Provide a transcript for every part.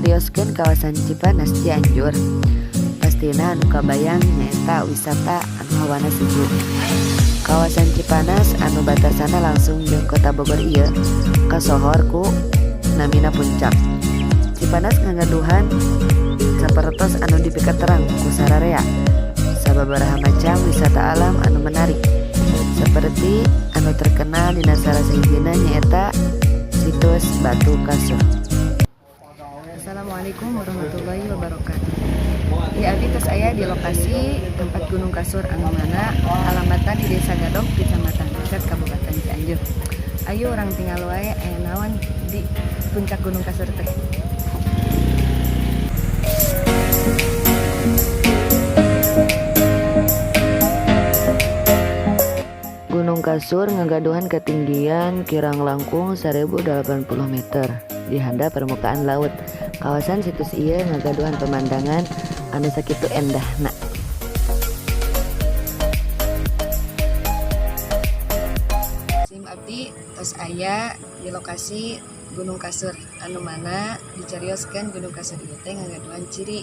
nyarioskeun kawasan Cipanas Cianjur. Pastina anu kabayang nyaeta wisata anu hawana sejuk. Kawasan Cipanas anu batasana langsung jeung kota Bogor ieu kasohor ku namina Puncak. Cipanas ngagaduhan sapertos anu dipikeun terang ku sararea sababaraha macam wisata alam anu menarik seperti anu terkenal dina salah sahijina nyaeta situs Batu Kasur. Assalamualaikum warahmatullahi wabarakatuh. Di abdi tos aya di lokasi tempat Gunung Kasur anu mana alamatna di Desa Gadog, Kecamatan Puncak, Kabupaten Cianjur. Ayo orang tinggal wae aya naon di puncak Gunung Kasur teh. Gunung Kasur ngagaduhan ketinggian kirang langkung 1080 meter di handap permukaan laut. Kawasan situs ieu ngagaduhan pemandangan anu sakitu endahna. Sim abdi tos aya di lokasi Gunung Kasur anu mana dicarioskeun Gunung Kasur ieu teh ngagaduhan ciri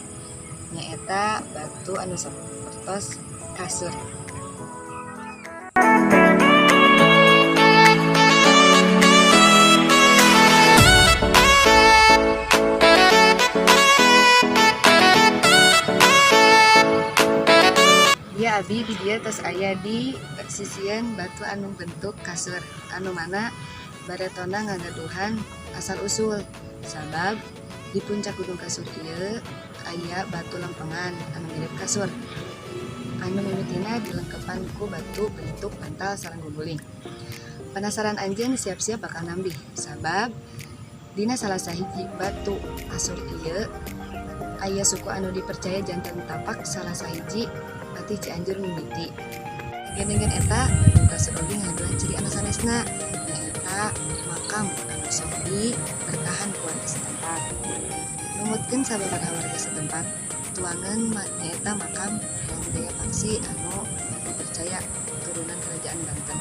nyaeta batu anu sapertos kasur. Ya abdi di dieu tos aya di sisieun batu anu bentuk kasur anu mana baratona ngagaduhan asal usul sabab di puncak Gunung Kasur ieu aya batu lempengan anu mirip kasur anu mimitina dilengkepan ku batu bentuk bantal sareng guguling. Penasaran anjeun siap-siap bakal nambih sabab dina salah sahiji batu kasur ieu aya suku anu dipercaya janten tapak salah sahiji Pati Cianjur mimiti. Gen-gen eta Gunung Kasur oge ngaduhan ciri anu sanesna nyaeta makam anu sok diberkahan ku warga setempat. Numutkeun sababaraha warga setempat tuangan nyaeta makam yang budaya Paksi anu dipercaya turunan kerajaan Banten.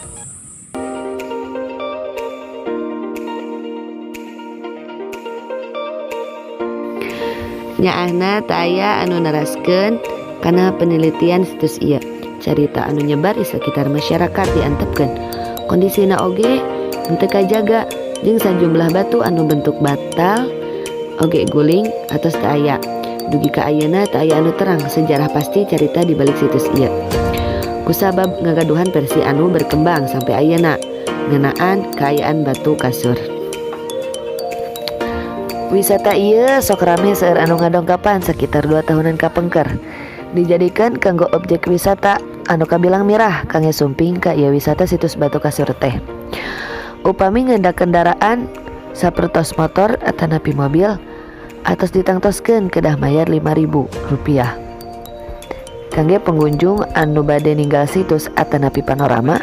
Nyaahna teu aya anu naraskeun kana penelitian situs ieu. Carita anu nyebar di sekitar masyarakat diantepkeun kondisina oge henteu kajaga jeung sajumlah batu anu bentuk batal oge guling atos teu aya. Dugi ka ayeuna teu aya anu terang sejarah pasti carita di balik situs ieu. Kusabab ngagaduhan versi anu berkembang sampai ayeuna ngeunaan kaayaan Batu Kasur. Wisata ieu sok rame seueur anu ngadongkapan sekitar 2 tahunan kapengker. Dijadikan kanggo objek wisata anu kabilang mirah kangge sumping ka ieu wisata situs Batu Kasur teh. Upami ngendak kendaraan sapertos motor atanapi mobil atos ditangtoskeun kedah mayar Rp5.000. Kangge pengunjung anu bade ninggal situs atanapi panorama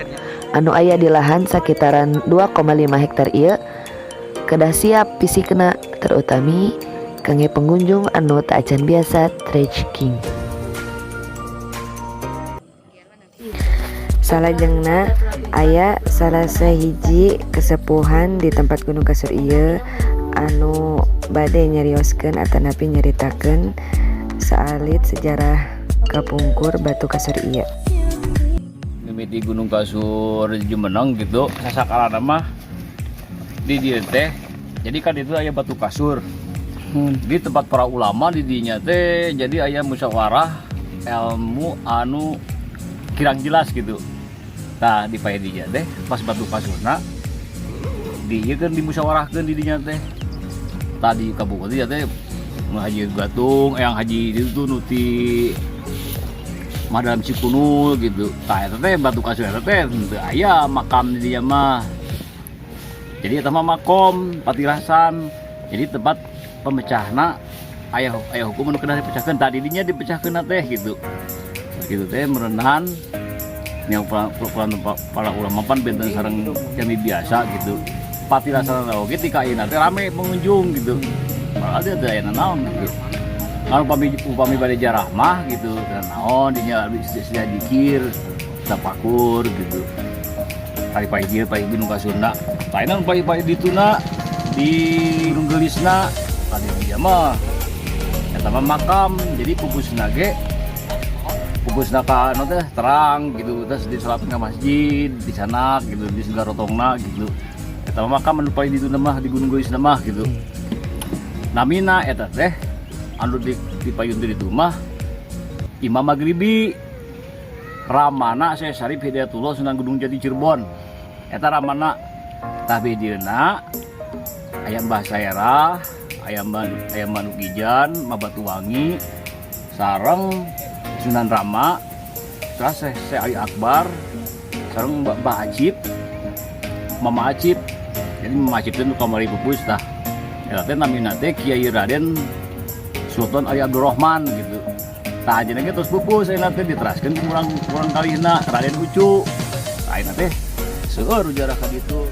anu aya di lahan sakitaran 2,5 hektar ieu kedah siap pisikna terutami kangge pengunjung anu teu acan biasa trekking. Salajengna aya salah sahiji kesepuhan di tempat Gunung Kasur ieu anu bade nyarioskeun atanapi nyaritakeun saalit sejarah kapungkur Batu Kasur ieu. Mimiti Gunung Kasur jumeneng gitu sasakalana mah di dieu teh. Jadi kan itu aya Batu Kasur. Di tempat para ulama di dinya teh jadi aya musyawarah ilmu anu kirang jelas gitu. Nah di paedinya teh pas Batu Kasurna di ieu kan dimusyawarahkeun di dinya teh. Tadi kabupaten teh Haji Gatung yang haji itu nuti Madam Cikunul gitu. Tah eta teh Batu Kasur eta teh teu aya makam di dinya mah. Jadi eta mah makom patirasan. Jadi tempat pemecahna aya hukum anu kedah dipecahkeun. Tadi dinya dipecahkeun teh gitu. Gitu teh merenhan yang para ulama pan benten sareng jami biasa gitu. Patirasan oge ti ka ayeuna teh rame pengunjung gitu. Padahal teh aya naon gitu. Kalau upami bade jarah mah gitu dan naon dinya istilah dikir, tapakur gitu. Pai-pai dia pai Gunung Kasurna. Lainna pai-pai dituna di Gunung Gelisna tadi dia mah eta mah makam. Jadi pupusna ge pupusna ka anu teh terang gitu, terus disolatkeun ka masjid di sana gitu, di segarotongna gitu. Eta mah makam anu paling dituna mah di Gunung Geus mah gitu. Namina eta teh anu di payun ditu mah Imam Maghribi, ramana Syekh Syarif Hidayatullah Sunan Gunung Jati Cirebon. Eta ramana tapi dieuna aya Mbah Saerah, aya Manuk Gijan, Mabatuwangi, sareng Sunan Rama, terus Syekh Ali Akbar, sareng Mbah Acip, Mama Acip. Jadi Mama Acip itu kamari pupus tah. Eta teh namina teh Kiai Raden Sultan Ali Abdurrahman gitu. Tah aja nage terus pupus ayeuna teh diteraskeun kurang kalihna Raden Ucu. Ayeuna teh seueur ujarah ka ditu.